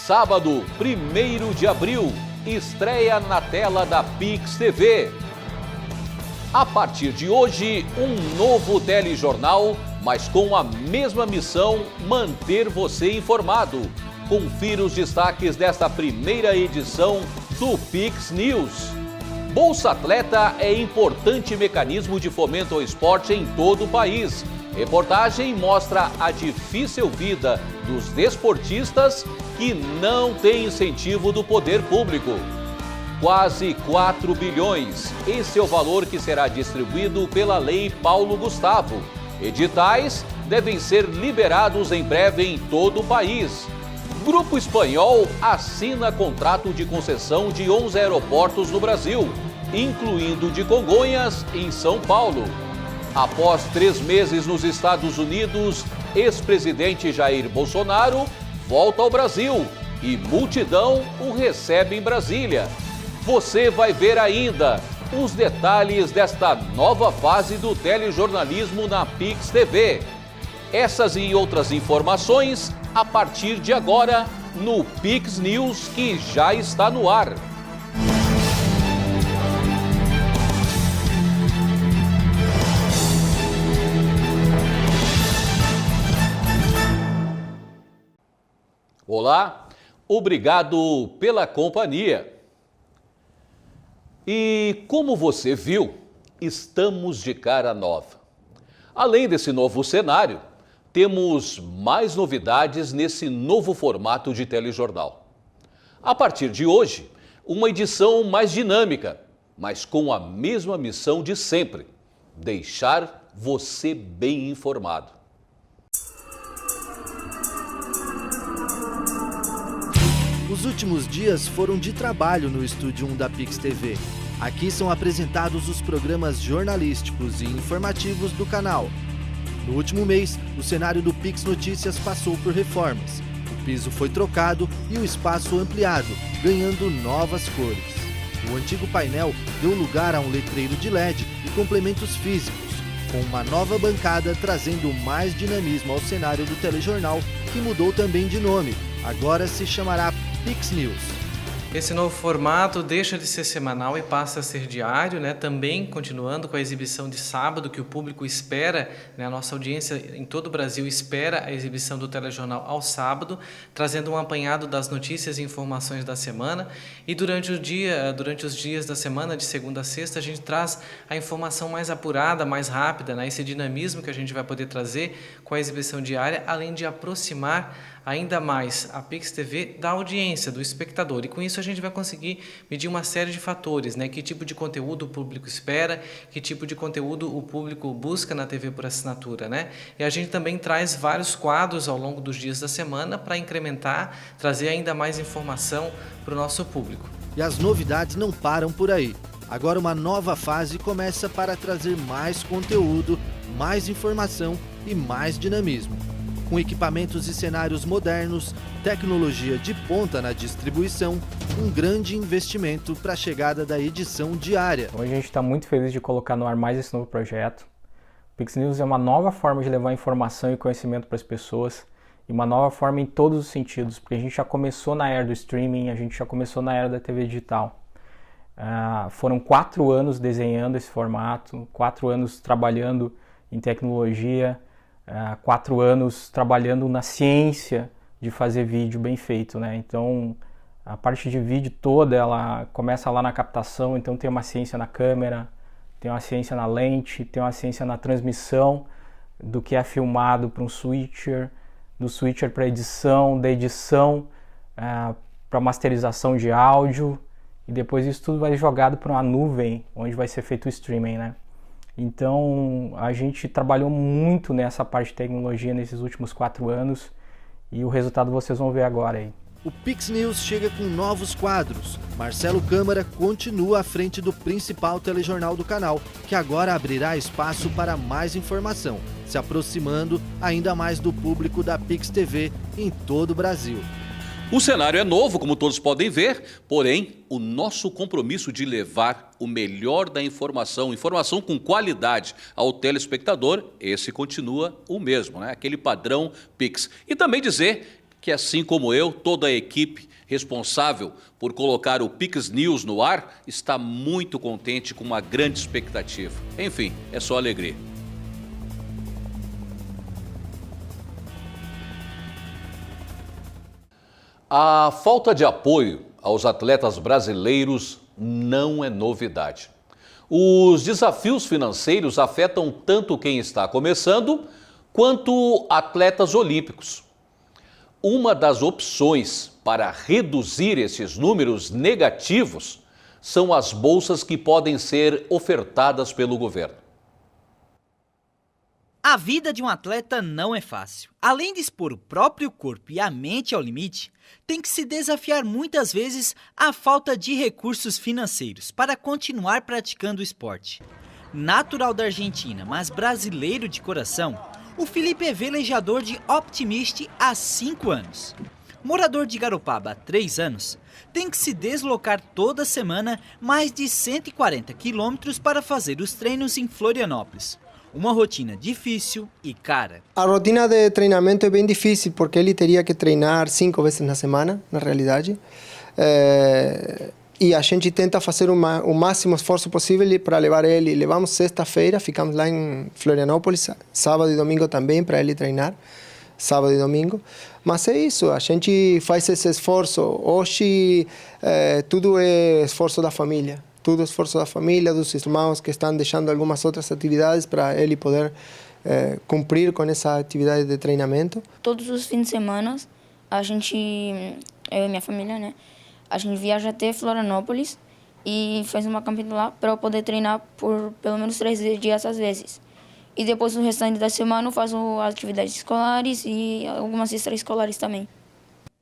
Sábado, 1º de abril, estreia na tela da Pix TV. A partir de hoje, um novo telejornal, mas com a mesma missão, manter você informado. Confira os destaques desta primeira edição do Pix News. Bolsa Atleta é importante mecanismo de fomento ao esporte em todo o país. Reportagem mostra a difícil vida dos desportistas que não têm incentivo do poder público. Quase 4 bilhões. Esse é o valor que será distribuído pela Lei Paulo Gustavo. Editais devem ser liberados em breve em todo o país. Grupo Espanhol assina contrato de concessão de 11 aeroportos no Brasil, incluindo o de Congonhas, em São Paulo. Após 3 meses nos Estados Unidos, ex-presidente Jair Bolsonaro volta ao Brasil e multidão o recebe em Brasília. Você vai ver ainda os detalhes desta nova fase do telejornalismo na Pix TV. Essas e outras informações a partir de agora no Pix News, que já está no ar. Olá, obrigado pela companhia. E como você viu, estamos de cara nova. Além desse novo cenário, temos mais novidades nesse novo formato de telejornal. A partir de hoje, uma edição mais dinâmica, mas com a mesma missão de sempre: deixar você bem informado. Os últimos dias foram de trabalho no Estúdio 1 da Pix TV. Aqui são apresentados os programas jornalísticos e informativos do canal. No último mês, o cenário do Pix Notícias passou por reformas. O piso foi trocado e o espaço ampliado, ganhando novas cores. O antigo painel deu lugar a um letreiro de LED e complementos físicos, com uma nova bancada trazendo mais dinamismo ao cenário do telejornal, que mudou também de nome. Agora se chamará Pix News. Esse novo formato deixa de ser semanal e passa a ser diário, também continuando com a exibição de sábado, que o público espera, a nossa audiência em todo o Brasil espera a exibição do telejornal ao sábado, trazendo um apanhado das notícias e informações da semana. E durante os dias da semana, de segunda a sexta, a gente traz a informação mais apurada, mais rápida, esse dinamismo que a gente vai poder trazer com a exibição diária, além de aproximar ainda mais a Pix TV da audiência, do espectador. E com isso a gente vai conseguir medir uma série de fatores, que tipo de conteúdo o público espera, que tipo de conteúdo o público busca na TV por assinatura, E a gente também traz vários quadros ao longo dos dias da semana para incrementar, trazer ainda mais informação para o nosso público. E as novidades não param por aí. Agora uma nova fase começa para trazer mais conteúdo, mais informação e mais dinamismo. Com equipamentos e cenários modernos, tecnologia de ponta na distribuição, um grande investimento para a chegada da edição diária. Hoje a gente está muito feliz de colocar no ar mais esse novo projeto. O Pix News é uma nova forma de levar informação e conhecimento para as pessoas, e uma nova forma em todos os sentidos, porque a gente já começou na era do streaming, a gente já começou na era da TV digital. Foram 4 anos desenhando esse formato, 4 anos trabalhando em tecnologia, 4 anos trabalhando na ciência de fazer vídeo bem feito, Então, a parte de vídeo toda, ela começa lá na captação, então tem uma ciência na câmera, tem uma ciência na lente, tem uma ciência na transmissão do que é filmado para um switcher, do switcher para edição, da edição para masterização de áudio, e depois isso tudo vai jogado para uma nuvem, onde vai ser feito o streaming, Então, a gente trabalhou muito nessa parte de tecnologia nesses últimos 4 anos e o resultado vocês vão ver agora aí. O Pix News chega com novos quadros. Marcelo Câmara continua à frente do principal telejornal do canal, que agora abrirá espaço para mais informação, se aproximando ainda mais do público da Pix TV em todo o Brasil. O cenário é novo, como todos podem ver, porém, o nosso compromisso de levar o melhor da informação com qualidade ao telespectador, esse continua o mesmo, Aquele padrão Pix. E também dizer que, assim como eu, toda a equipe responsável por colocar o Pix News no ar está muito contente, com uma grande expectativa. Enfim, é só alegria. A falta de apoio aos atletas brasileiros não é novidade. Os desafios financeiros afetam tanto quem está começando quanto atletas olímpicos. Uma das opções para reduzir esses números negativos são as bolsas que podem ser ofertadas pelo governo. A vida de um atleta não é fácil. Além de expor o próprio corpo e a mente ao limite, tem que se desafiar muitas vezes a falta de recursos financeiros para continuar praticando o esporte. Natural da Argentina, mas brasileiro de coração, o Felipe é velejador de Optimist há 5 anos. Morador de Garopaba há 3 anos, tem que se deslocar toda semana mais de 140 quilômetros para fazer os treinos em Florianópolis. Uma rotina difícil e cara. A rotina de treinamento é bem difícil, porque ele teria que treinar 5 vezes na semana, na realidade. E a gente tenta fazer o máximo esforço possível para levar ele. Levamos sexta-feira, ficamos lá em Florianópolis, sábado e domingo também, para ele treinar, sábado e domingo. Mas é isso, a gente faz esse esforço. Hoje, tudo é esforço da família. Tudo é esforço da família, dos irmãos que estão deixando algumas outras atividades para ele poder cumprir com essa atividade de treinamento. Todos os fins de semana, a gente, eu e minha família, né? A gente viaja até Florianópolis e faz uma campina lá para eu poder treinar por pelo menos 3 dias às vezes. E depois, no restante da semana, eu faço atividades escolares e algumas extraescolares também.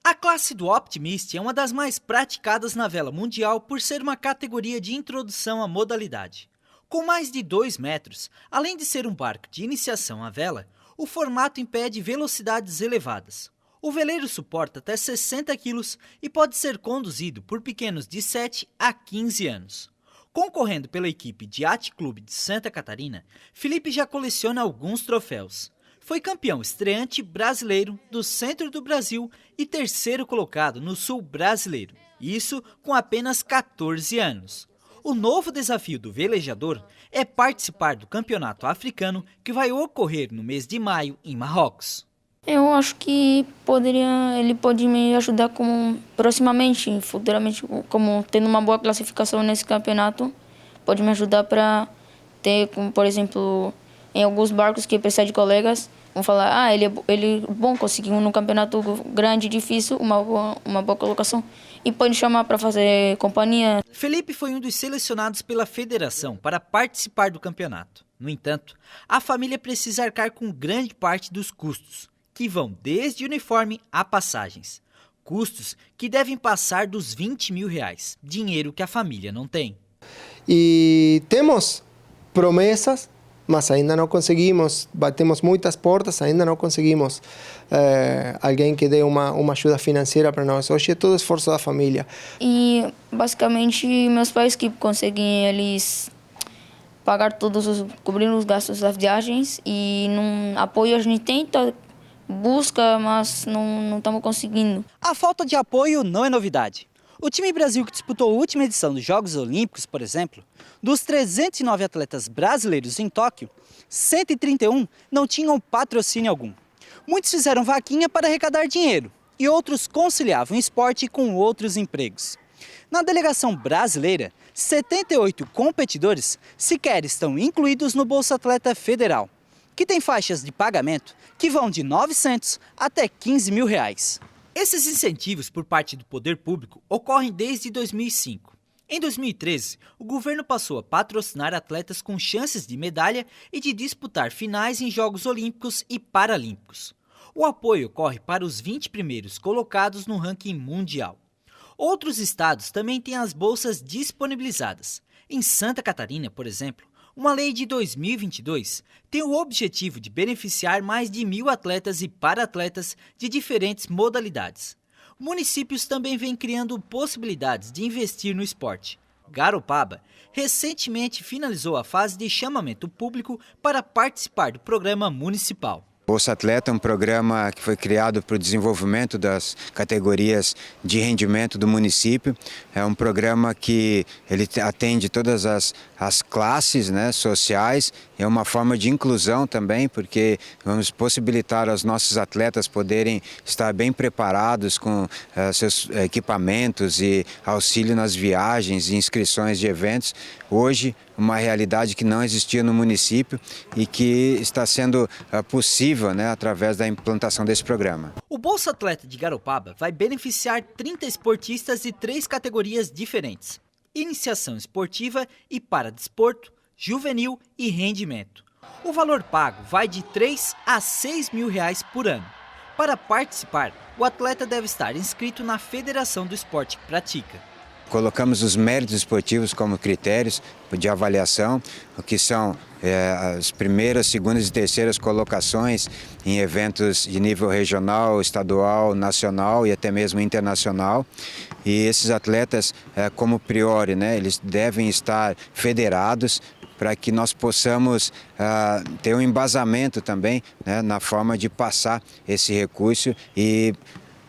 A classe do Optimist é uma das mais praticadas na vela mundial por ser uma categoria de introdução à modalidade. Com mais de 2 metros, além de ser um barco de iniciação à vela, o formato impede velocidades elevadas. O veleiro suporta até 60 quilos e pode ser conduzido por pequenos de 7 a 15 anos. Concorrendo pela equipe de Yacht Club de Santa Catarina, Felipe já coleciona alguns troféus. Foi campeão estreante brasileiro do centro do Brasil e 3º colocado no sul brasileiro. Isso com apenas 14 anos. O novo desafio do velejador é participar do campeonato africano que vai ocorrer no mês de maio em Marrocos. Eu acho que ele pode me ajudar proximamente, futuramente, como tendo uma boa classificação nesse campeonato, pode me ajudar para ter, como, por exemplo, em alguns barcos que precisam de colegas, vão falar, ele é bom, conseguiu no campeonato grande, difícil, uma boa colocação, e pode chamar para fazer companhia. Felipe foi um dos selecionados pela federação para participar do campeonato. No entanto, a família precisa arcar com grande parte dos custos, que vão desde uniforme a passagens. Custos que devem passar dos R$20 mil, dinheiro que a família não tem. E temos promessas, mas ainda não conseguimos, batemos muitas portas, ainda não conseguimos alguém que dê uma ajuda financeira para nós. Hoje é todo esforço da família. E basicamente meus pais que conseguem eles pagar cobrir os gastos das viagens, e num apoio a gente tenta, busca, mas não estamos conseguindo. A falta de apoio não é novidade. O time Brasil, que disputou a última edição dos Jogos Olímpicos, por exemplo, dos 309 atletas brasileiros em Tóquio, 131 não tinham patrocínio algum. Muitos fizeram vaquinha para arrecadar dinheiro e outros conciliavam esporte com outros empregos. Na delegação brasileira, 78 competidores sequer estão incluídos no Bolsa Atleta Federal, que tem faixas de pagamento que vão de R$900 até R$15 mil. Esses incentivos por parte do poder público ocorrem desde 2005. Em 2013, o governo passou a patrocinar atletas com chances de medalha e de disputar finais em Jogos Olímpicos e Paralímpicos. O apoio ocorre para os 20 primeiros colocados no ranking mundial. Outros estados também têm as bolsas disponibilizadas. Em Santa Catarina, por exemplo, uma lei de 2022 tem o objetivo de beneficiar mais de 1.000 atletas e para-atletas de diferentes modalidades. Municípios também vêm criando possibilidades de investir no esporte. Garopaba recentemente finalizou a fase de chamamento público para participar do programa municipal. Bolsa Atleta é um programa que foi criado para o desenvolvimento das categorias de rendimento do município. É um programa que ele atende todas as classes, né, sociais. É uma forma de inclusão também, porque vamos possibilitar aos nossos atletas poderem estar bem preparados com seus equipamentos e auxílio nas viagens e inscrições de eventos. Hoje, uma realidade que não existia no município e que está sendo possível, né, através da implantação desse programa. O Bolsa Atleta de Garopaba vai beneficiar 30 esportistas de 3 categorias diferentes: iniciação esportiva e paradesporto, juvenil e rendimento. O valor pago vai de 3 a 6 mil reais por ano. Para participar, o atleta deve estar inscrito na federação do esporte que pratica. Colocamos os méritos esportivos como critérios de avaliação, o que são as primeiras, segundas e terceiras colocações em eventos de nível regional, estadual, nacional e até mesmo internacional. E esses atletas, como priori, né, eles devem estar federados para que nós possamos ter um embasamento também, né, na forma de passar esse recurso e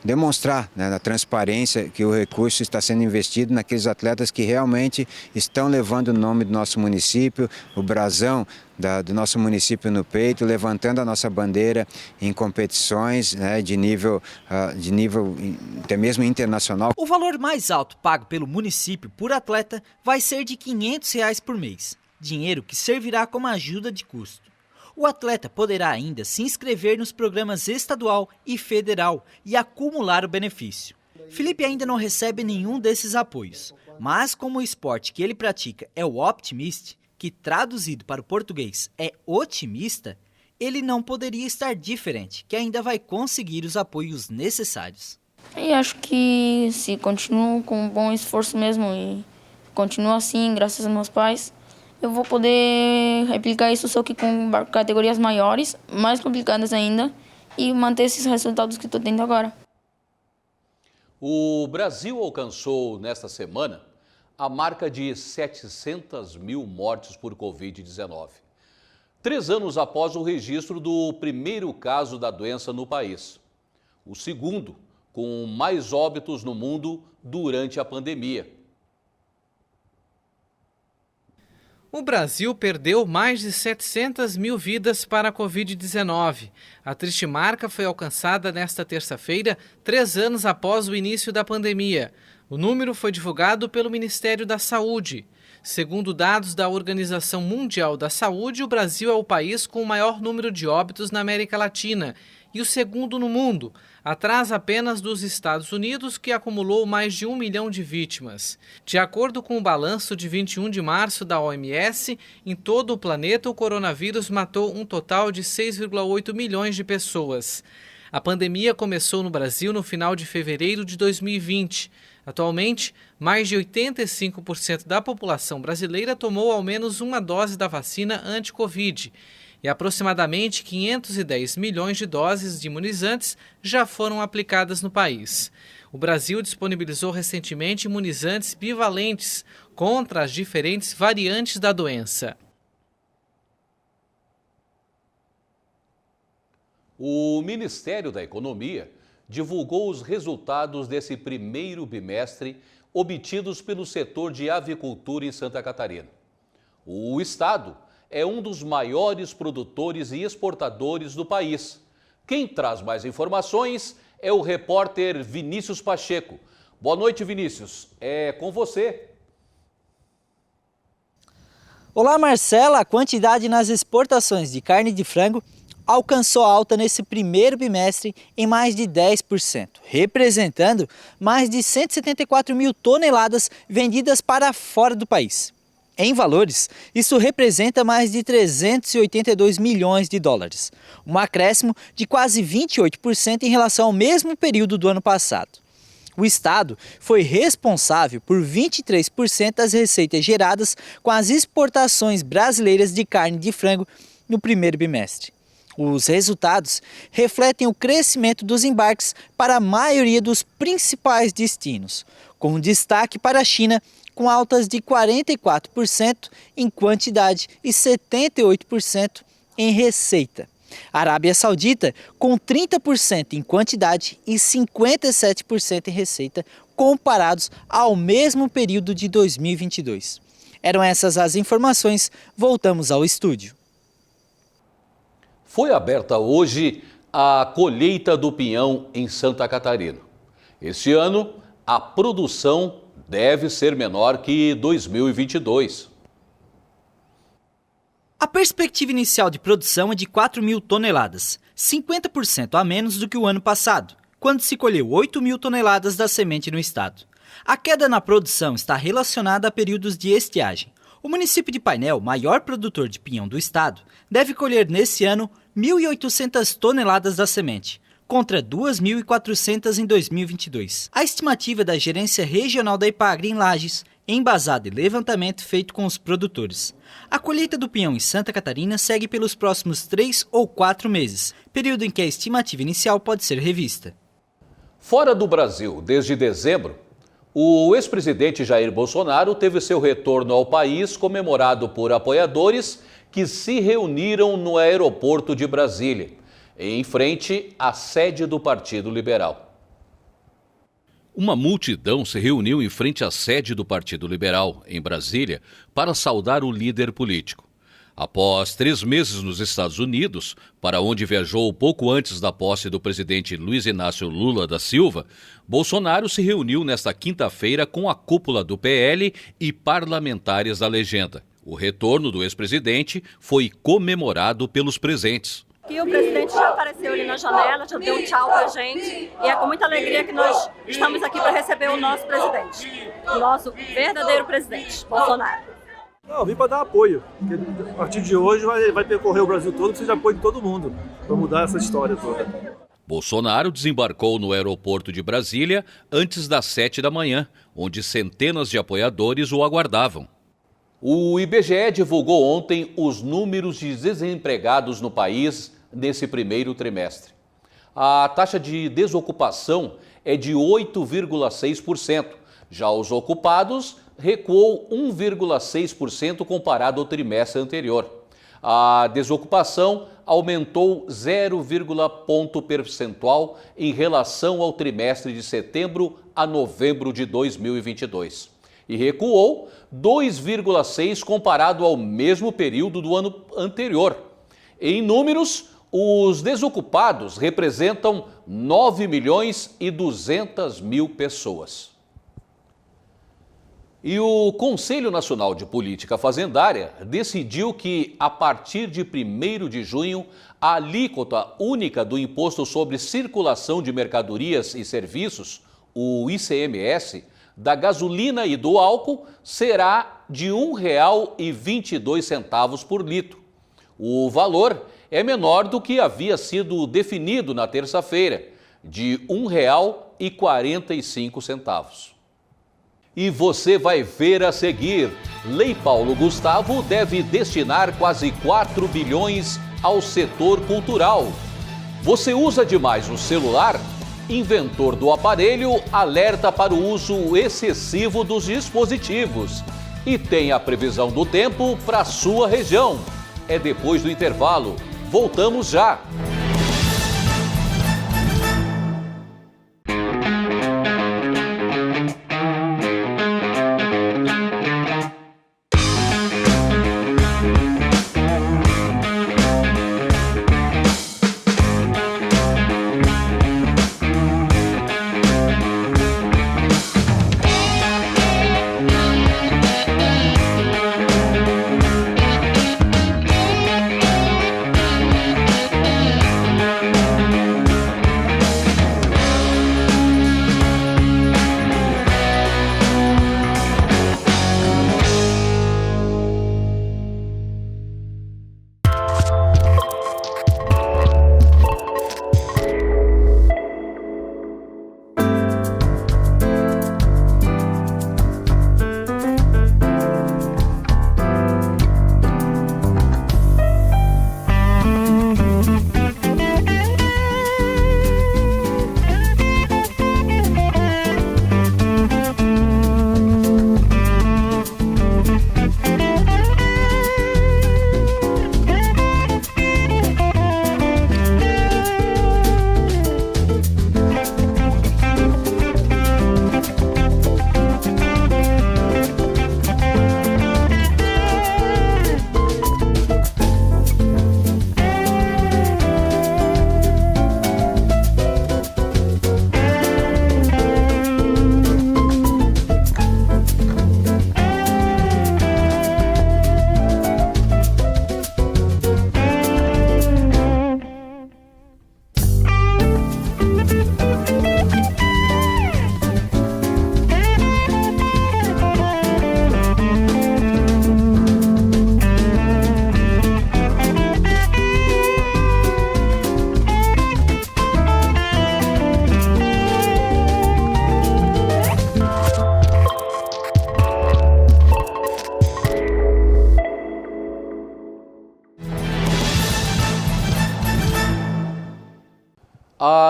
demonstrar, né, na transparência que o recurso está sendo investido naqueles atletas que realmente estão levando o nome do nosso município, o brasão do nosso município no peito, levantando a nossa bandeira em competições, né, de nível até mesmo internacional. O valor mais alto pago pelo município por atleta vai ser de R$ 500 reais por mês, dinheiro que servirá como ajuda de custo. O atleta poderá ainda se inscrever nos programas estadual e federal e acumular o benefício. Felipe ainda não recebe nenhum desses apoios, mas como o esporte que ele pratica é o Optimist, que traduzido para o português é otimista, ele não poderia estar diferente, que ainda vai conseguir os apoios necessários. E acho que se continuo com um bom esforço mesmo e continuo assim, graças aos meus pais, eu vou poder replicar isso só que com categorias maiores, mais complicadas ainda, e manter esses resultados que estou tendo agora. O Brasil alcançou nesta semana a marca de 700 mil mortes por Covid-19. 3 anos após o registro do primeiro caso da doença no país. O segundo, com mais óbitos no mundo durante a pandemia. O Brasil perdeu mais de 700 mil vidas para a Covid-19. A triste marca foi alcançada nesta terça-feira, 3 anos após o início da pandemia. O número foi divulgado pelo Ministério da Saúde. Segundo dados da Organização Mundial da Saúde, o Brasil é o país com o maior número de óbitos na América Latina e o segundo no mundo, atrás apenas dos Estados Unidos, que acumulou mais de 1 milhão de vítimas. De acordo com o balanço de 21 de março da OMS, em todo o planeta o coronavírus matou um total de 6,8 milhões de pessoas. A pandemia começou no Brasil no final de fevereiro de 2020. Atualmente, mais de 85% da população brasileira tomou ao menos uma dose da vacina anti-Covid e aproximadamente 510 milhões de doses de imunizantes já foram aplicadas no país. O Brasil disponibilizou recentemente imunizantes bivalentes contra as diferentes variantes da doença. O Ministério da Economia divulgou os resultados desse primeiro bimestre obtidos pelo setor de avicultura em Santa Catarina. O estado é um dos maiores produtores e exportadores do país. Quem traz mais informações é o repórter Vinícius Pacheco. Boa noite, Vinícius. É com você. Olá, Marcela. A quantidade nas exportações de carne de frango alcançou alta nesse primeiro bimestre em mais de 10%, representando mais de 174 mil toneladas vendidas para fora do país. Em valores, isso representa mais de 382 milhões de dólares, um acréscimo de quase 28% em relação ao mesmo período do ano passado. O estado foi responsável por 23% das receitas geradas com as exportações brasileiras de carne de frango no primeiro bimestre. Os resultados refletem o crescimento dos embarques para a maioria dos principais destinos, com destaque para a China, com altas de 44% em quantidade e 78% em receita. Arábia Saudita com 30% em quantidade e 57% em receita, comparados ao mesmo período de 2022. Eram essas as informações, voltamos ao estúdio. Foi aberta hoje a colheita do pinhão em Santa Catarina. Este ano, a produção deve ser menor que 2022. A perspectiva inicial de produção é de 4.000 toneladas, 50% a menos do que o ano passado, quando se colheu 8.000 toneladas da semente no estado. A queda na produção está relacionada a períodos de estiagem. O município de Painel, maior produtor de pinhão do estado, deve colher nesse ano 1.800 toneladas da semente, contra 2.400 em 2022. A estimativa da Gerência Regional da Ipagre em Lages, embasada em levantamento feito com os produtores. A colheita do pinhão em Santa Catarina segue pelos próximos 3 ou 4 meses, período em que a estimativa inicial pode ser revista. Fora do Brasil, desde dezembro, o ex-presidente Jair Bolsonaro teve seu retorno ao país comemorado por apoiadores que se reuniram no aeroporto de Brasília, em frente à sede do Partido Liberal. Uma multidão se reuniu em frente à sede do Partido Liberal, em Brasília, para saudar o líder político. Após 3 meses nos Estados Unidos, para onde viajou pouco antes da posse do presidente Luiz Inácio Lula da Silva, Bolsonaro se reuniu nesta quinta-feira com a cúpula do PL e parlamentares da legenda. O retorno do ex-presidente foi comemorado pelos presentes. Aqui o presidente já apareceu ali na janela, já deu um tchau pra gente e é com muita alegria que nós estamos aqui para receber o nosso presidente, o nosso verdadeiro presidente, Bolsonaro. Não, eu vim para dar apoio, porque a partir de hoje vai percorrer o Brasil todo, precisa de apoio de todo mundo para mudar essa história toda. Bolsonaro desembarcou no aeroporto de Brasília antes das 7 da manhã, onde centenas de apoiadores o aguardavam. O IBGE divulgou ontem os números de desempregados no país nesse primeiro trimestre. A taxa de desocupação é de 8,6%. Já os ocupados recuou 1,6% comparado ao trimestre anterior. A desocupação aumentou 0,1 ponto percentual em relação ao trimestre de setembro a novembro de 2022. E recuou 2,6% comparado ao mesmo período do ano anterior. Em números, os desocupados representam 9.200.000 pessoas. E o Conselho Nacional de Política Fazendária decidiu que, a partir de 1º de junho, a alíquota única do Imposto sobre Circulação de Mercadorias e Serviços, o ICMS, da gasolina e do álcool será de R$ 1,22 por litro. O valor é menor do que havia sido definido na terça-feira, de R$ 1,45. E você vai ver a seguir, Lei Paulo Gustavo deve destinar quase 4 bilhões ao setor cultural. Você usa demais o celular? Inventor do aparelho alerta para o uso excessivo dos dispositivos. E tem a previsão do tempo para a sua região. É depois do intervalo. Voltamos já!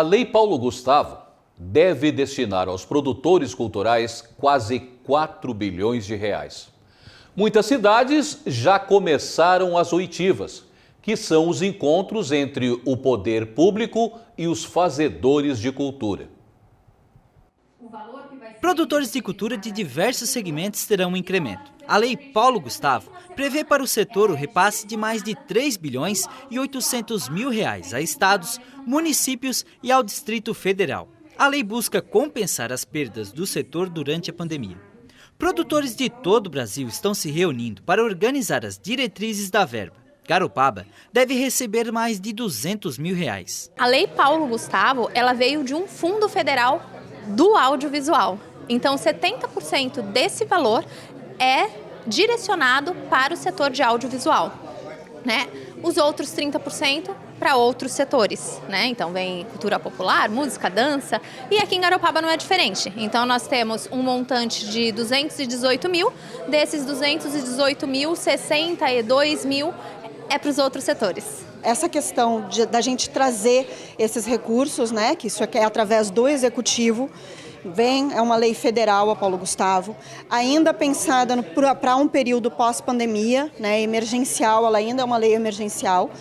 Lei Paulo Gustavo deve destinar aos produtores culturais quase 4 bilhões de reais. Muitas cidades já começaram as oitivas, que são os encontros entre o poder público e os fazedores de cultura. Produtores de cultura de diversos segmentos terão um incremento. A Lei Paulo Gustavo prevê para o setor o repasse de mais de 3 bilhões e 800 mil reais a estados, municípios e ao Distrito Federal. A lei busca compensar as perdas do setor durante a pandemia. Produtores de todo o Brasil estão se reunindo para organizar as diretrizes da verba. Garopaba deve receber mais de 200 mil reais. A Lei Paulo Gustavo, ela veio de um fundo federal do audiovisual. Então, 70% desse valor é direcionado para o setor de audiovisual, né? Os outros 30% para outros setores, né? Então, vem cultura popular, música, dança, e aqui em Garopaba não é diferente. Então, nós temos um montante de 218 mil, desses 218 mil, 62 mil é para os outros setores. Essa questão da gente trazer esses recursos, né, que isso é através do Executivo, é uma lei federal, a Paulo Gustavo, ainda pensada para um período pós-pandemia, né, emergencial, ela ainda é uma lei emergencial.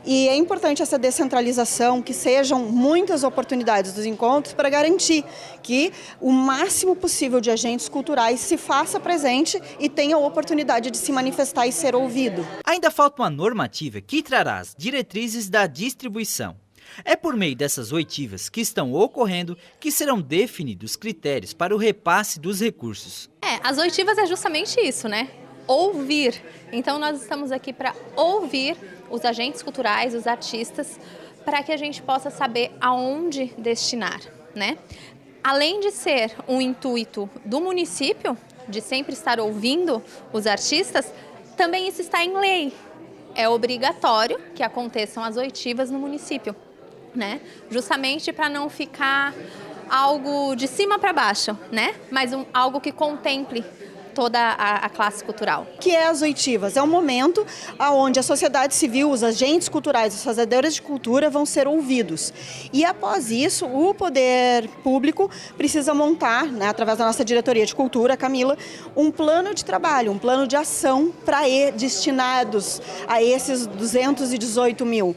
E é importante essa descentralização, que sejam muitas oportunidades dos encontros para garantir que o máximo possível de agentes culturais se faça presente e tenha a oportunidade de se manifestar e ser ouvido. Ainda falta uma normativa que trará as diretrizes da distribuição. É por meio dessas oitivas que estão ocorrendo que serão definidos critérios para o repasse dos recursos. As oitivas é justamente isso, né? Ouvir. Então, nós estamos aqui para ouvir os agentes culturais, os artistas, para que a gente possa saber aonde destinar, né? Além de ser um intuito do município, de sempre estar ouvindo os artistas, também isso está em lei. É obrigatório que aconteçam as oitivas no município, né? Justamente para não ficar algo de cima para baixo, né? Mas algo que contemple toda a classe cultural. O que é as oitivas? É um momento onde a sociedade civil, os agentes culturais, os fazedores de cultura vão ser ouvidos. E após isso, o poder público precisa montar, né, através da nossa diretoria de cultura, Camila, um plano de trabalho, um plano de ação destinados a esses 218 mil.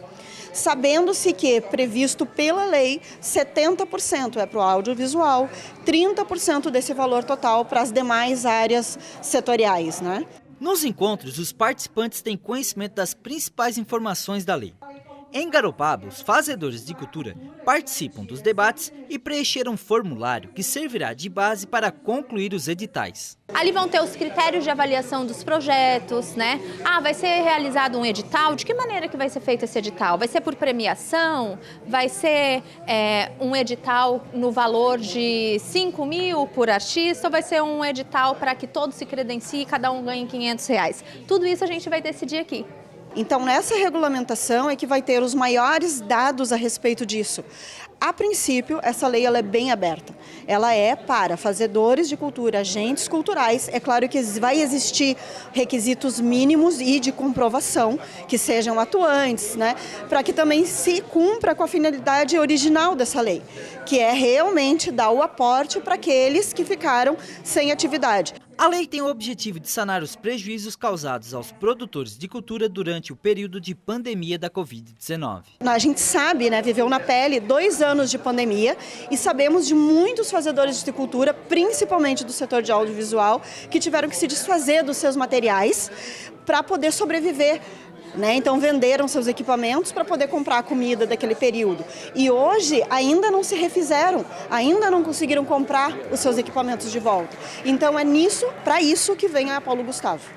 Sabendo-se que, previsto pela lei, 70% é para o audiovisual, 30% desse valor total para as demais áreas setoriais, né? Nos encontros, os participantes têm conhecimento das principais informações da lei. Em Garopaba, os fazedores de cultura participam dos debates e preencheram um formulário que servirá de base para concluir os editais. Ali vão ter os critérios de avaliação dos projetos, né? Vai ser realizado um edital? De que maneira que vai ser feito esse edital? Vai ser por premiação? Vai ser um edital no valor de 5 mil por artista? Ou vai ser um edital para que todos se credenciem e cada um ganhe R$500? Tudo isso a gente vai decidir aqui. Então, nessa regulamentação é que vai ter os maiores dados a respeito disso. A princípio, essa lei ela é bem aberta. Ela é para fazedores de cultura, agentes culturais. É claro que vai existir requisitos mínimos e de comprovação, que sejam atuantes, né? Para que também se cumpra com a finalidade original dessa lei, que é realmente dar o aporte para aqueles que ficaram sem atividade. A lei tem o objetivo de sanar os prejuízos causados aos produtores de cultura durante o período de pandemia da Covid-19. A gente sabe, né, viveu na pele 2 anos de pandemia e sabemos de muitos fazedores de cultura, principalmente do setor de audiovisual, que tiveram que se desfazer dos seus materiais para poder sobreviver. Então venderam seus equipamentos para poder comprar a comida daquele período. E hoje ainda não se refizeram, ainda não conseguiram comprar os seus equipamentos de volta. Então é para isso que vem a Paulo Gustavo.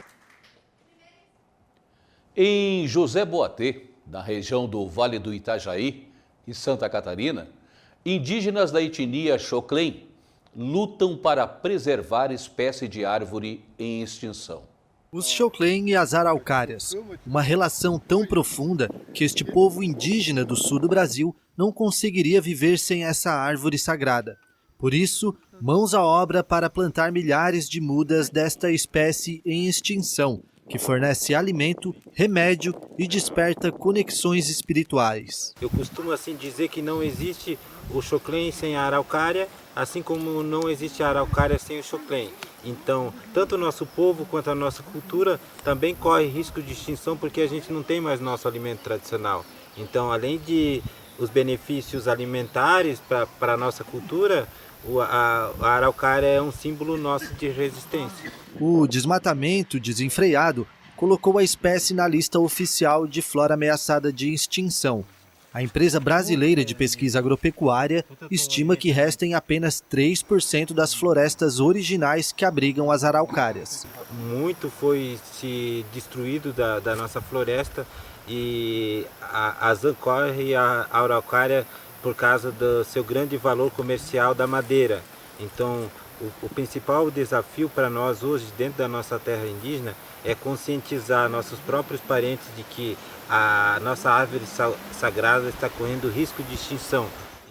Em José Boatê, na região do Vale do Itajaí e Santa Catarina, indígenas da etnia Xoclen lutam para preservar espécie de árvore em extinção. Os Xoclen e as araucárias, uma relação tão profunda que este povo indígena do sul do Brasil não conseguiria viver sem essa árvore sagrada. Por isso, mãos à obra para plantar milhares de mudas desta espécie em extinção, que fornece alimento, remédio e desperta conexões espirituais. Eu costumo assim dizer que não existe o choclen sem a araucária, assim como não existe a araucária sem o choclen. Então, tanto o nosso povo quanto a nossa cultura também corre risco de extinção porque a gente não tem mais nosso alimento tradicional. Então, além de os benefícios alimentares para a nossa cultura, a araucária é um símbolo nosso de resistência. O desmatamento desenfreado colocou a espécie na lista oficial de flora ameaçada de extinção. A empresa brasileira de pesquisa agropecuária estima que restem apenas 3% das florestas originais que abrigam as araucárias. Muito foi se destruído da nossa floresta e a zancor e a araucária por causa do seu grande valor comercial da madeira. Então, o principal desafio para nós hoje, dentro da nossa terra indígena, é conscientizar nossos próprios parentes de que a nossa árvore sagrada está correndo risco de extinção.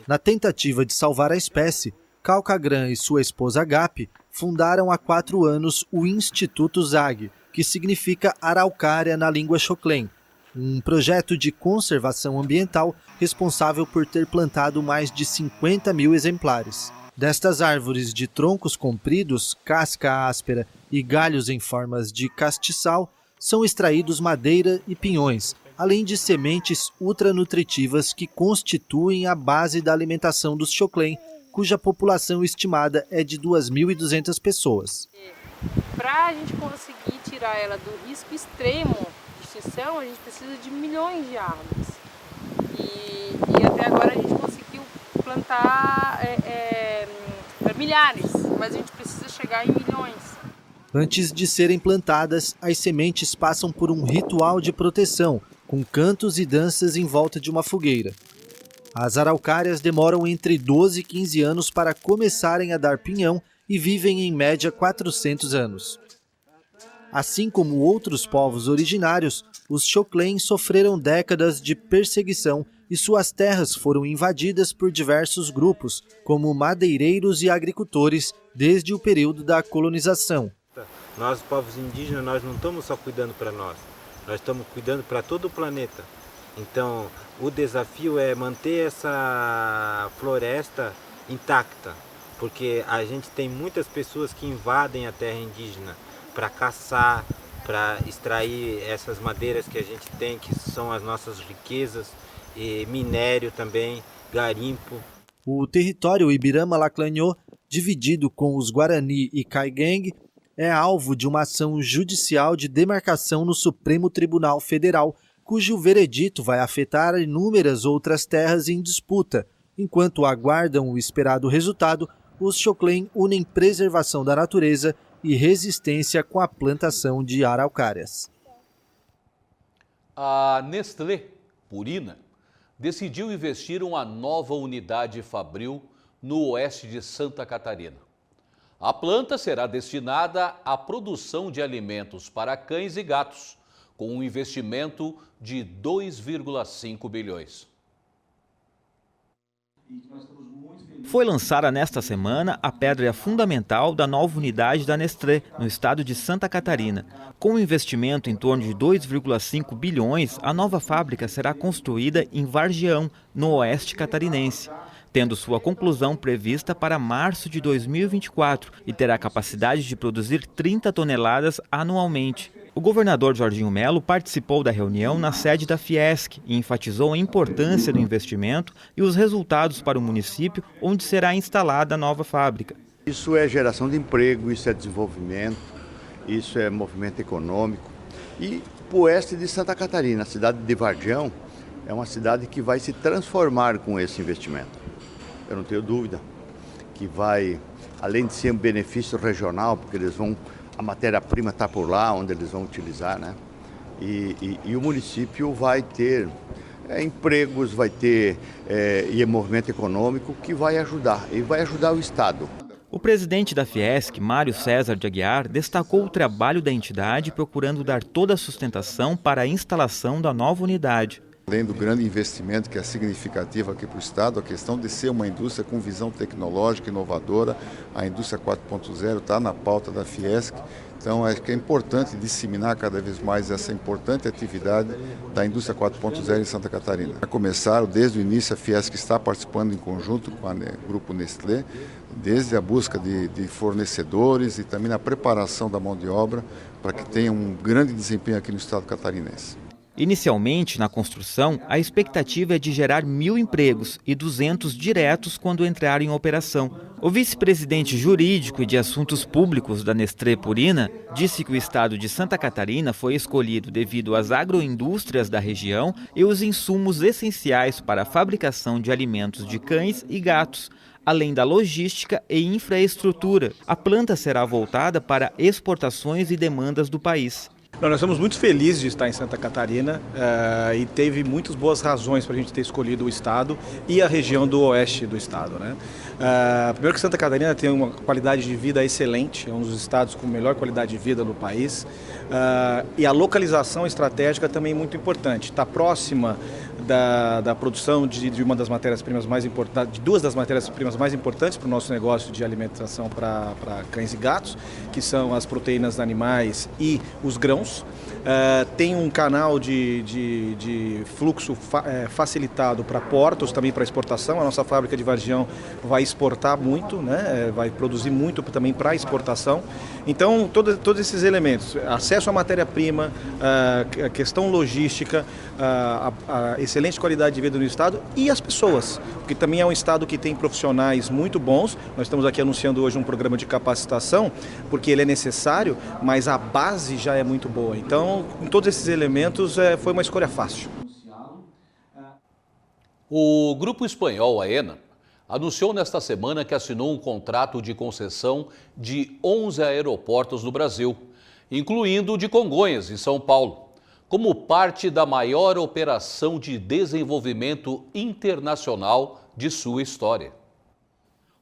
Na tentativa de salvar a espécie, Calcagran e sua esposa Gapi fundaram há 4 anos o Instituto Zag, que significa araucária na língua xoclen, um projeto de conservação ambiental responsável por ter plantado mais de 50 mil exemplares. Destas árvores de troncos compridos, casca áspera e galhos em formas de castiçal, são extraídos madeira e pinhões, além de sementes ultranutritivas que constituem a base da alimentação dos xoclen, cuja população estimada é de 2.200 pessoas. Para a gente conseguir tirar ela do risco extremo de extinção, a gente precisa de milhões de árvores. E até agora a gente conseguiu plantar milhares, mas a gente precisa chegar em milhões. Antes de serem plantadas, as sementes passam por um ritual de proteção, com cantos e danças em volta de uma fogueira. As araucárias demoram entre 12 e 15 anos para começarem a dar pinhão e vivem em média 400 anos. Assim como outros povos originários, os xoclen sofreram décadas de perseguição e suas terras foram invadidas por diversos grupos, como madeireiros e agricultores, desde o período da colonização. Nós, povos indígenas, nós não estamos só cuidando para nós estamos cuidando para todo o planeta. Então, o desafio é manter essa floresta intacta, porque a gente tem muitas pessoas que invadem a terra indígena para caçar, para extrair essas madeiras que a gente tem, que são as nossas riquezas, e minério também, garimpo. O território Ibirama-Laclanhô, dividido com os Guarani e Caigangue, é alvo de uma ação judicial de demarcação no Supremo Tribunal Federal, cujo veredito vai afetar inúmeras outras terras em disputa. Enquanto aguardam o esperado resultado, os xoclen unem preservação da natureza e resistência com a plantação de araucárias. A Nestlé Purina decidiu investir uma nova unidade fabril no oeste de Santa Catarina. A planta será destinada à produção de alimentos para cães e gatos, com um investimento de 2,5 bilhões. Foi lançada nesta semana a pedra fundamental da nova unidade da Nestlé, no estado de Santa Catarina. Com um investimento em torno de 2,5 bilhões, a nova fábrica será construída em Vargião, no oeste catarinense, tendo sua conclusão prevista para março de 2024 e terá capacidade de produzir 30 toneladas anualmente. O governador Jorginho Melo participou da reunião na sede da Fiesc e enfatizou a importância do investimento e os resultados para o município onde será instalada a nova fábrica. Isso é geração de emprego, isso é desenvolvimento, isso é movimento econômico. E o oeste de Santa Catarina, a cidade de Vargião, é uma cidade que vai se transformar com esse investimento. Eu não tenho dúvida que vai, além de ser um benefício regional, porque a matéria-prima está por lá, onde eles vão utilizar, né? E o município vai ter empregos, vai ter movimento econômico que vai ajudar, e vai ajudar o Estado. O presidente da Fiesc, Mário César de Aguiar, destacou o trabalho da entidade procurando dar toda a sustentação para a instalação da nova unidade. Além do grande investimento que é significativo aqui para o Estado, a questão de ser uma indústria com visão tecnológica inovadora, a indústria 4.0 está na pauta da Fiesc. Então, acho que é importante disseminar cada vez mais essa importante atividade da indústria 4.0 em Santa Catarina. Começaram desde o início, a Fiesc está participando em conjunto com o Grupo Nestlé, desde a busca de fornecedores e também na preparação da mão de obra para que tenha um grande desempenho aqui no estado catarinense. Inicialmente, na construção, a expectativa é de gerar 1.000 empregos e 200 diretos quando entrar em operação. O vice-presidente jurídico e de assuntos públicos da Nestlé Purina disse que o estado de Santa Catarina foi escolhido devido às agroindústrias da região e os insumos essenciais para a fabricação de alimentos de cães e gatos, além da logística e infraestrutura. A planta será voltada para exportações e demandas do país. Nós estamos muito felizes de estar em Santa Catarina e teve muitas boas razões para a gente ter escolhido o estado e a região do oeste do estado, né? Primeiro que Santa Catarina tem uma qualidade de vida excelente, é um dos estados com melhor qualidade de vida no país, e a localização estratégica também é muito importante. Está próxima da produção de uma das matérias-primas mais importantes, de duas das matérias-primas mais importantes para o nosso negócio de alimentação para cães e gatos, que são as proteínas animais e os grãos. Tem um canal de fluxo facilitado para portos, também para exportação. A nossa fábrica de Vargião vai exportar muito, né? Vai produzir muito também para exportação. Então, todos esses elementos, acesso à matéria-prima, a questão logística, a excelente qualidade de vida no estado e as pessoas, porque também é um estado que tem profissionais muito bons. Nós estamos aqui anunciando hoje um programa de capacitação, porque ele é necessário, mas a base já é muito boa. Então, com todos esses elementos, foi uma escolha fácil. O grupo espanhol Aena anunciou nesta semana que assinou um contrato de concessão de 11 aeroportos no Brasil, incluindo o de Congonhas, em São Paulo, como parte da maior operação de desenvolvimento internacional de sua história.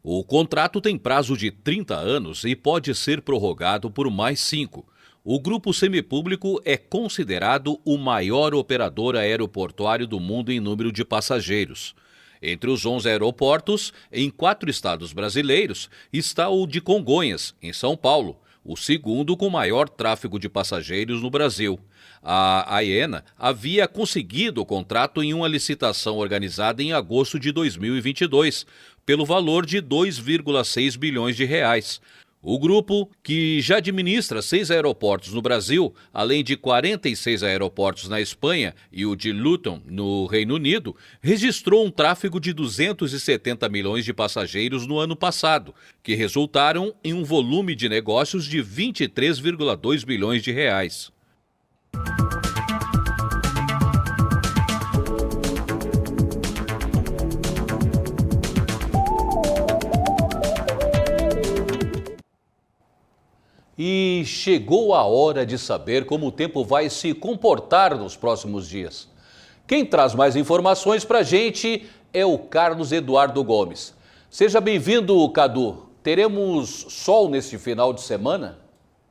O contrato tem prazo de 30 anos e pode ser prorrogado por mais 5. O grupo semipúblico é considerado o maior operador aeroportuário do mundo em número de passageiros. Entre os 11 aeroportos, em 4 estados brasileiros, está o de Congonhas, em São Paulo, o segundo com maior tráfego de passageiros no Brasil. A Aena havia conseguido o contrato em uma licitação organizada em agosto de 2022, pelo valor de 2,6 bilhões de reais. O grupo, que já administra 6 aeroportos no Brasil, além de 46 aeroportos na Espanha e o de Luton, no Reino Unido, registrou um tráfego de 270 milhões de passageiros no ano passado, que resultaram em um volume de negócios de 23,2 bilhões de reais. E chegou a hora de saber como o tempo vai se comportar nos próximos dias. Quem traz mais informações para a gente é o Carlos Eduardo Gomes. Seja bem-vindo, Cadu. Teremos sol neste final de semana?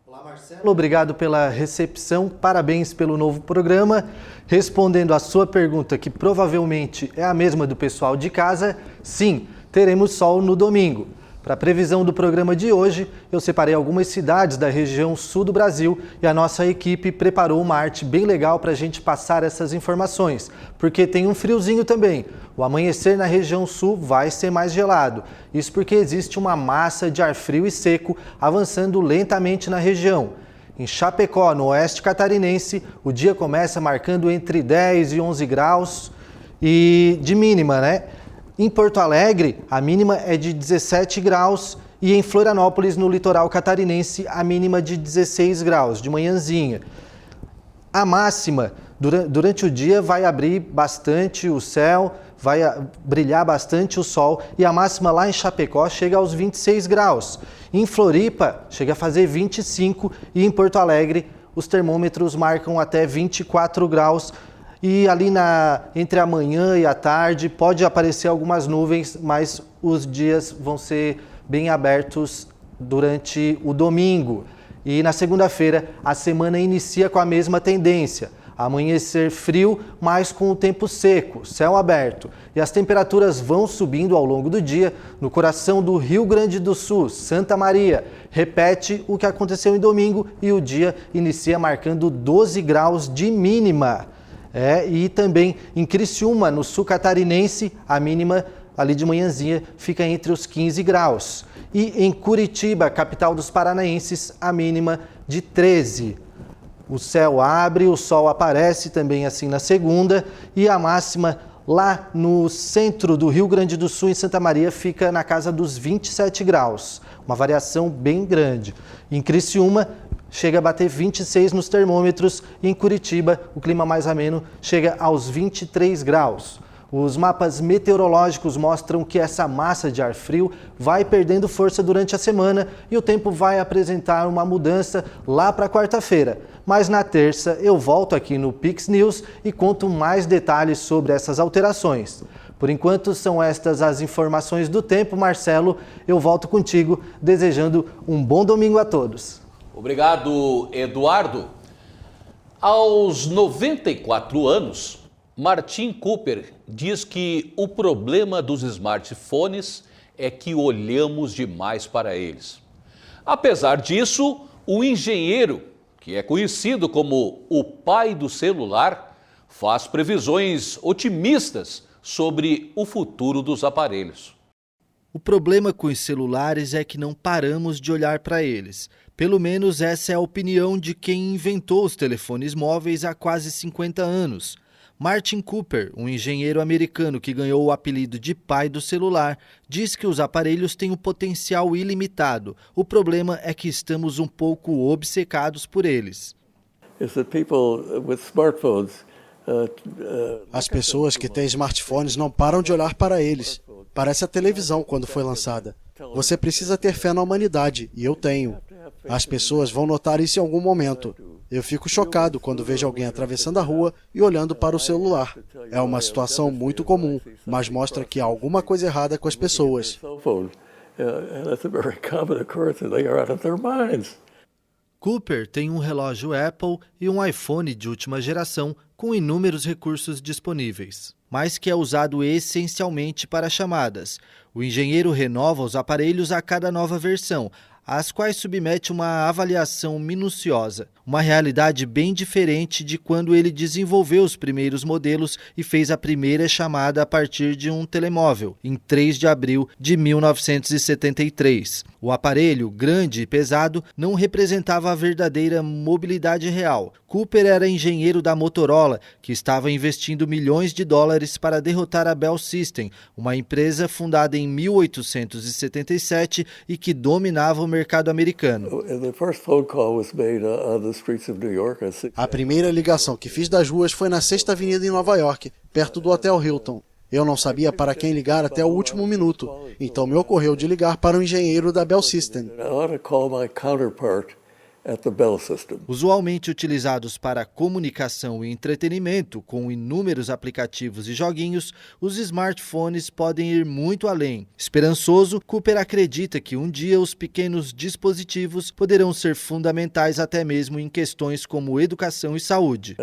Olá, Marcelo. Obrigado pela recepção. Parabéns pelo novo programa. Respondendo a sua pergunta, que provavelmente é a mesma do pessoal de casa, sim, teremos sol no domingo. Para a previsão do programa de hoje, eu separei algumas cidades da região sul do Brasil e a nossa equipe preparou uma arte bem legal para a gente passar essas informações, porque tem um friozinho também. O amanhecer na região sul vai ser mais gelado, isso porque existe uma massa de ar frio e seco avançando lentamente na região. Em Chapecó, no oeste catarinense, o dia começa marcando entre 10 e 11 graus e de mínima, né? Em Porto Alegre, a mínima é de 17 graus e em Florianópolis, no litoral catarinense, a mínima de 16 graus, de manhãzinha. A máxima, durante o dia, vai abrir bastante o céu, vai brilhar bastante o sol e a máxima lá em Chapecó chega aos 26 graus. Em Floripa, chega a fazer 25 e em Porto Alegre, os termômetros marcam até 24 graus. E ali entre a manhã e a tarde pode aparecer algumas nuvens, mas os dias vão ser bem abertos durante o domingo. E na segunda-feira a semana inicia com a mesma tendência. Amanhecer frio, mas com o tempo seco, céu aberto. E as temperaturas vão subindo ao longo do dia no coração do Rio Grande do Sul, Santa Maria. Repete o que aconteceu em domingo e o dia inicia marcando 12 graus de mínima. E também em Criciúma, no sul catarinense, a mínima ali de manhãzinha fica entre os 15 graus. E em Curitiba, capital dos paranaenses, a mínima de 13. O céu abre, o sol aparece também assim na segunda e a máxima lá no centro do Rio Grande do Sul, em Santa Maria, fica na casa dos 27 graus. Uma variação bem grande. Em Criciúma, chega a bater 26 nos termômetros e em Curitiba, o clima mais ameno chega aos 23 graus. Os mapas meteorológicos mostram que essa massa de ar frio vai perdendo força durante a semana e o tempo vai apresentar uma mudança lá para quarta-feira. Mas na terça eu volto aqui no Pix News e conto mais detalhes sobre essas alterações. Por enquanto são estas as informações do tempo. Marcelo, eu volto contigo desejando um bom domingo a todos. Obrigado, Eduardo. Aos 94 anos, Martin Cooper diz que o problema dos smartphones é que olhamos demais para eles. Apesar disso, o engenheiro, que é conhecido como o pai do celular, faz previsões otimistas sobre o futuro dos aparelhos. O problema com os celulares é que não paramos de olhar para eles. Pelo menos essa é a opinião de quem inventou os telefones móveis há quase 50 anos. Martin Cooper, um engenheiro americano que ganhou o apelido de pai do celular, diz que os aparelhos têm um potencial ilimitado. O problema é que estamos um pouco obcecados por eles. As pessoas que têm smartphones não param de olhar para eles. Parece a televisão quando foi lançada. Você precisa ter fé na humanidade, e eu tenho. As pessoas vão notar isso em algum momento. Eu fico chocado quando vejo alguém atravessando a rua e olhando para o celular. É uma situação muito comum, mas mostra que há alguma coisa errada com as pessoas. Cooper tem um relógio Apple e um iPhone de última geração com inúmeros recursos disponíveis, mas que é usado essencialmente para chamadas. O engenheiro renova os aparelhos a cada nova versão, às quais submete uma avaliação minuciosa. Uma realidade bem diferente de quando ele desenvolveu os primeiros modelos e fez a primeira chamada a partir de um telemóvel, em 3 de abril de 1973. O aparelho, grande e pesado, não representava a verdadeira mobilidade real. Cooper era engenheiro da Motorola, que estava investindo milhões de dólares para derrotar a Bell System, uma empresa fundada em 1877 e que dominava o mercado americano. A primeira ligação que fiz das ruas foi na 6ª Avenida em Nova York, perto do Hotel Hilton. Eu não sabia para quem ligar até o último minuto, então me ocorreu de ligar para o engenheiro da Bell System. Usualmente utilizados para comunicação e entretenimento, com inúmeros aplicativos e joguinhos, os smartphones podem ir muito além. Esperançoso, Cooper acredita que um dia os pequenos dispositivos poderão ser fundamentais até mesmo em questões como educação e saúde.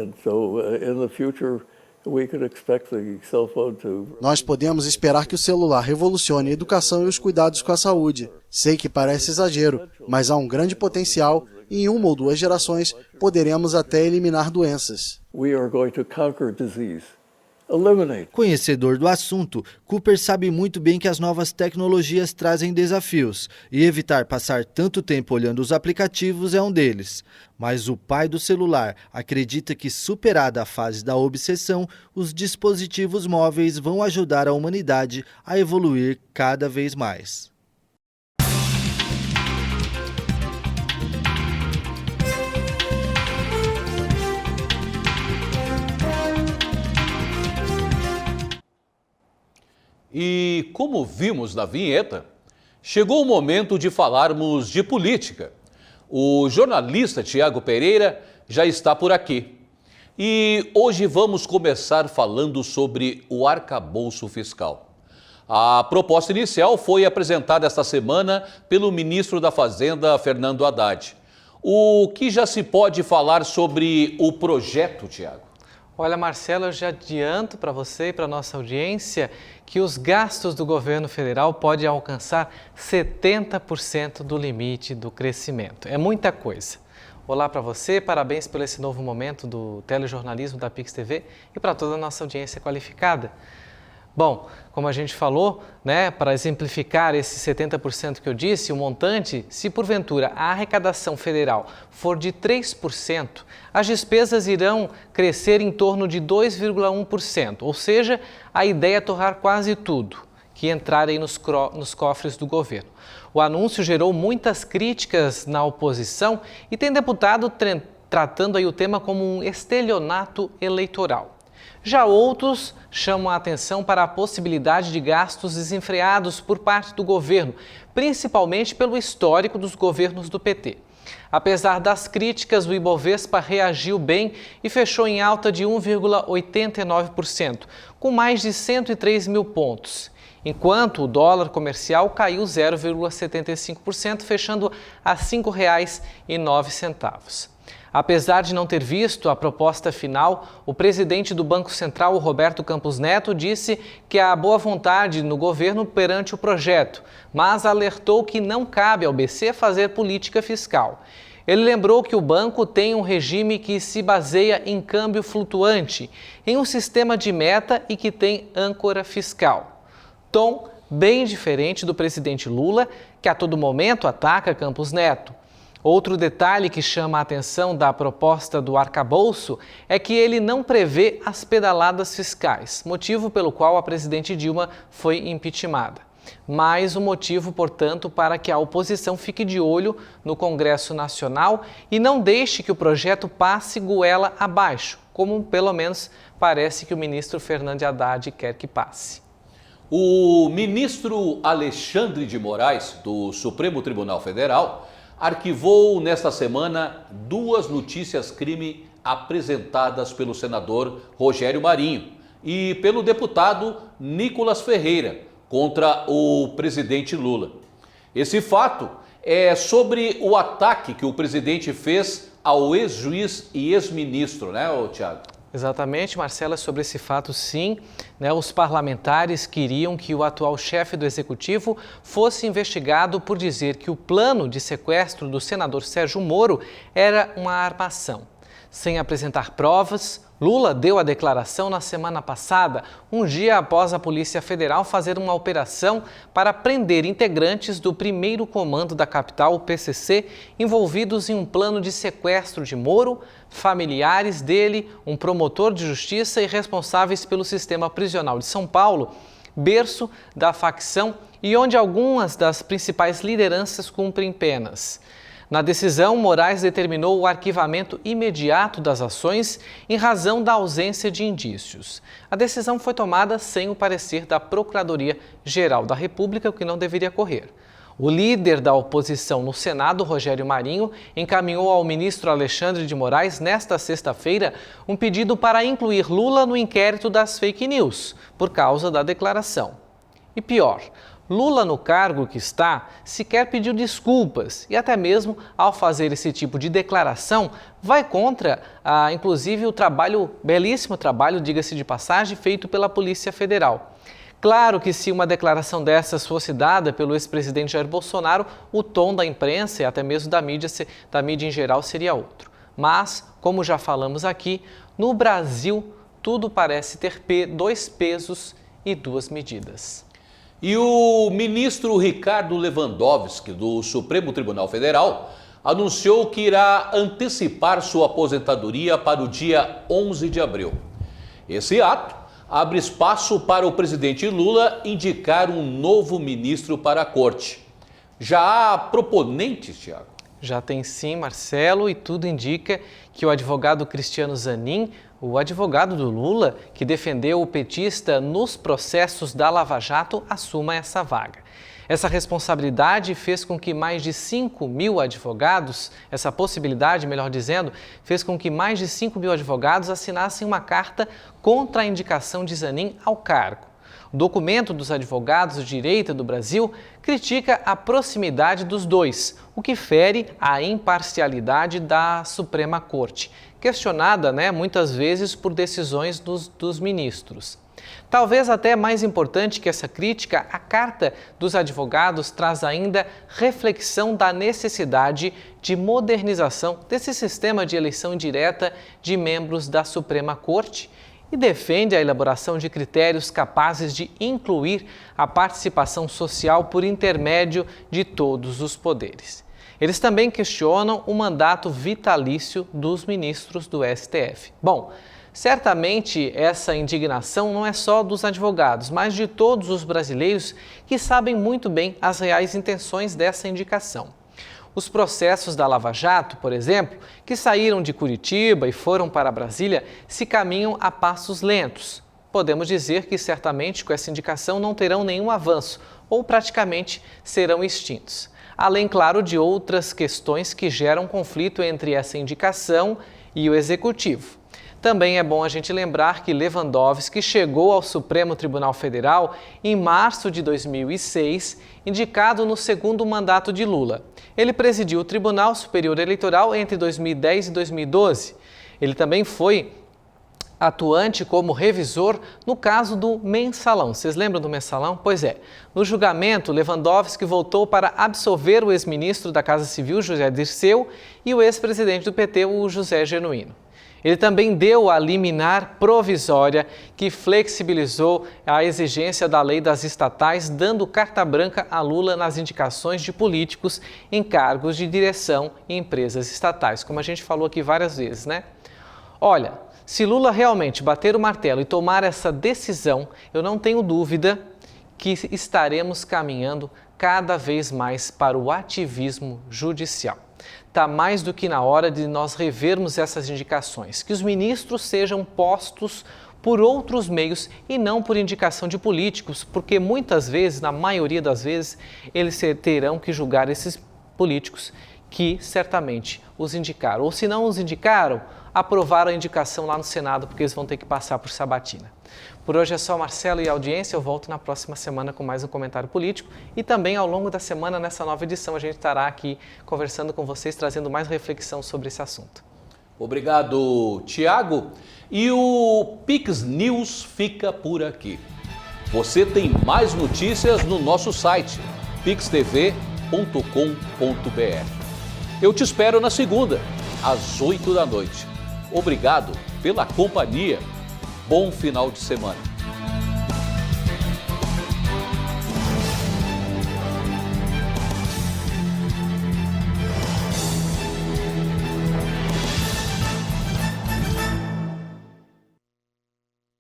Nós podemos esperar que o celular revolucione a educação e os cuidados com a saúde. Sei que parece exagero, mas há um grande potencial e em 1 ou 2 gerações poderemos até eliminar doenças. Conhecedor do assunto, Cooper sabe muito bem que as novas tecnologias trazem desafios e evitar passar tanto tempo olhando os aplicativos é um deles. Mas o pai do celular acredita que, superada a fase da obsessão, os dispositivos móveis vão ajudar a humanidade a evoluir cada vez mais. E como vimos na vinheta, chegou o momento de falarmos de política. O jornalista Tiago Pereira já está por aqui. E hoje vamos começar falando sobre o arcabouço fiscal. A proposta inicial foi apresentada esta semana pelo ministro da Fazenda, Fernando Haddad. O que já se pode falar sobre o projeto, Tiago? Olha, Marcelo, eu já adianto para você e para a nossa audiência que os gastos do governo federal podem alcançar 70% do limite do crescimento. É muita coisa. Olá para você, parabéns por esse novo momento do telejornalismo da Pix TV e para toda a nossa audiência qualificada. Bom, como a gente falou, né, para exemplificar esse 70% que eu disse, o montante, se porventura a arrecadação federal for de 3%, as despesas irão crescer em torno de 2,1%, ou seja, a ideia é torrar quase tudo que entrar aí nos cofres do governo. O anúncio gerou muitas críticas na oposição e tem deputado tratando aí o tema como um estelionato eleitoral. Já outros chamam a atenção para a possibilidade de gastos desenfreados por parte do governo, principalmente pelo histórico dos governos do PT. Apesar das críticas, o Ibovespa reagiu bem e fechou em alta de 1,89%, com mais de 103 mil pontos, enquanto o dólar comercial caiu 0,75%, fechando a R$ 5,09. Apesar de não ter visto a proposta final, o presidente do Banco Central, o Roberto Campos Neto, disse que há boa vontade no governo perante o projeto, mas alertou que não cabe ao BC fazer política fiscal. Ele lembrou que o banco tem um regime que se baseia em câmbio flutuante, em um sistema de meta e que tem âncora fiscal. Tom bem diferente do presidente Lula, que a todo momento ataca Campos Neto. Outro detalhe que chama a atenção da proposta do arcabouço é que ele não prevê as pedaladas fiscais, motivo pelo qual a presidente Dilma foi impeachmentada. Mais um motivo, portanto, para que a oposição fique de olho no Congresso Nacional e não deixe que o projeto passe goela abaixo, como pelo menos parece que o ministro Fernando Haddad quer que passe. O ministro Alexandre de Moraes, do Supremo Tribunal Federal, arquivou nesta semana 2 notícias-crime apresentadas pelo senador Rogério Marinho e pelo deputado Nicolas Ferreira contra o presidente Lula. Esse fato é sobre o ataque que o presidente fez ao ex-juiz e ex-ministro, né, Thiago? Exatamente, Marcela, sobre esse fato sim, né, os parlamentares queriam que o atual chefe do Executivo fosse investigado por dizer que o plano de sequestro do senador Sérgio Moro era uma armação. Sem apresentar provas, Lula deu a declaração na semana passada, um dia após a Polícia Federal fazer uma operação para prender integrantes do primeiro comando da capital, o PCC, envolvidos em um plano de sequestro de Moro, familiares dele, um promotor de justiça e responsáveis pelo sistema prisional de São Paulo, berço da facção e onde algumas das principais lideranças cumprem penas. Na decisão, Moraes determinou o arquivamento imediato das ações em razão da ausência de indícios. A decisão foi tomada sem o parecer da Procuradoria-Geral da República, o que não deveria ocorrer. O líder da oposição no Senado, Rogério Marinho, encaminhou ao ministro Alexandre de Moraes, nesta sexta-feira, um pedido para incluir Lula no inquérito das fake news, por causa da declaração. E pior, Lula, no cargo que está, sequer pediu desculpas e até mesmo, ao fazer esse tipo de declaração, vai contra, inclusive, o belíssimo trabalho, diga-se de passagem, feito pela Polícia Federal. Claro que se uma declaração dessas fosse dada pelo ex-presidente Jair Bolsonaro, o tom da imprensa e até mesmo da mídia em geral seria outro. Mas, como já falamos aqui, no Brasil tudo parece ter 2 pesos e 2 medidas. E o ministro Ricardo Lewandowski, do Supremo Tribunal Federal, anunciou que irá antecipar sua aposentadoria para o dia 11 de abril. Esse ato abre espaço para o presidente Lula indicar um novo ministro para a corte. Já há proponentes, Thiago? Já tem sim, Marcelo, e tudo indica que o advogado Cristiano Zanin, o advogado do Lula, que defendeu o petista nos processos da Lava Jato, assuma essa vaga. Essa responsabilidade fez com que mais de 5 mil advogados, essa possibilidade, melhor dizendo, fez com que mais de 5 mil advogados assinassem uma carta contra a indicação de Zanin ao cargo. O documento dos advogados de direita do Brasil critica a proximidade dos dois, o que fere a imparcialidade da Suprema Corte, questionada, muitas vezes por decisões dos ministros. Talvez até mais importante que essa crítica, a carta dos advogados traz ainda reflexão da necessidade de modernização desse sistema de eleição direta de membros da Suprema Corte e defende a elaboração de critérios capazes de incluir a participação social por intermédio de todos os poderes. Eles também questionam o mandato vitalício dos ministros do STF. Bom, certamente essa indignação não é só dos advogados, mas de todos os brasileiros que sabem muito bem as reais intenções dessa indicação. Os processos da Lava Jato, por exemplo, que saíram de Curitiba e foram para Brasília, se caminham a passos lentos. Podemos dizer que certamente com essa indicação não terão nenhum avanço ou praticamente serão extintos. Além, claro, de outras questões que geram conflito entre essa indicação e o Executivo. Também é bom a gente lembrar que Lewandowski chegou ao Supremo Tribunal Federal em março de 2006, indicado no segundo mandato de Lula. Ele presidiu o Tribunal Superior Eleitoral entre 2010 e 2012. Ele também foi atuante como revisor no caso do Mensalão. Vocês lembram do Mensalão? Pois é. No julgamento, Lewandowski voltou para absolver o ex-ministro da Casa Civil, José Dirceu, e o ex-presidente do PT, o José Genuíno. Ele também deu a liminar provisória que flexibilizou a exigência da lei das estatais, dando carta branca a Lula nas indicações de políticos em cargos de direção em empresas estatais, como a gente falou aqui várias vezes, Olha, se Lula realmente bater o martelo e tomar essa decisão, eu não tenho dúvida que estaremos caminhando cada vez mais para o ativismo judicial. Está mais do que na hora de nós revermos essas indicações, que os ministros sejam postos por outros meios e não por indicação de políticos, porque muitas vezes, na maioria das vezes, eles terão que julgar esses políticos que certamente os indicaram. Ou se não os indicaram, aprovaram a indicação lá no Senado, porque eles vão ter que passar por sabatina. Por hoje é só, Marcelo e audiência. Eu volto na próxima semana com mais um comentário político e também ao longo da semana, nessa nova edição, a gente estará aqui conversando com vocês, trazendo mais reflexão sobre esse assunto. Obrigado, Tiago. E o Pix News fica por aqui. Você tem mais notícias no nosso site, pixtv.com.br. Eu te espero na segunda, às 8 da noite. Obrigado pela companhia. Bom final de semana.